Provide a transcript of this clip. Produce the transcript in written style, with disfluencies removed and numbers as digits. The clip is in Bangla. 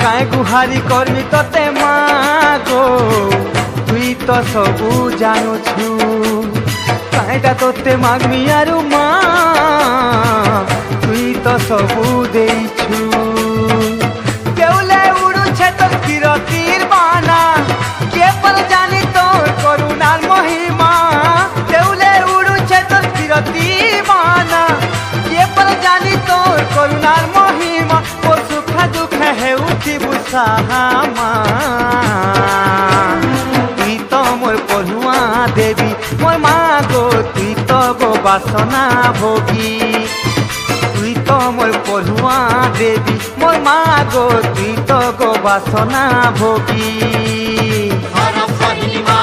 কায় গুহারি করমি তোতে মা গো তুই তো সবু জানুছু কাইটা তোতে মাগমি আরু মা তুই তো সবু দেইছু কেউলে উড়ুছে তোর কিরতির বানা কে পর জানি তোর করুণার মহিমা কেউলে উড়ুছে তোর কিরতির বানা কে পর জানি তোর করুণার মহিমা ও সুখ দুঃখ হেউছি বুসাহামা তুই তো মোর পড়ুয়া দেবী মোর মা গো তুই তো গো বাসনা ভোগী তুই তো মোর পড়ুয়া দেবী মোর মা গো তুই তো গো বাসনা ভোগী হর পূর্ণিমা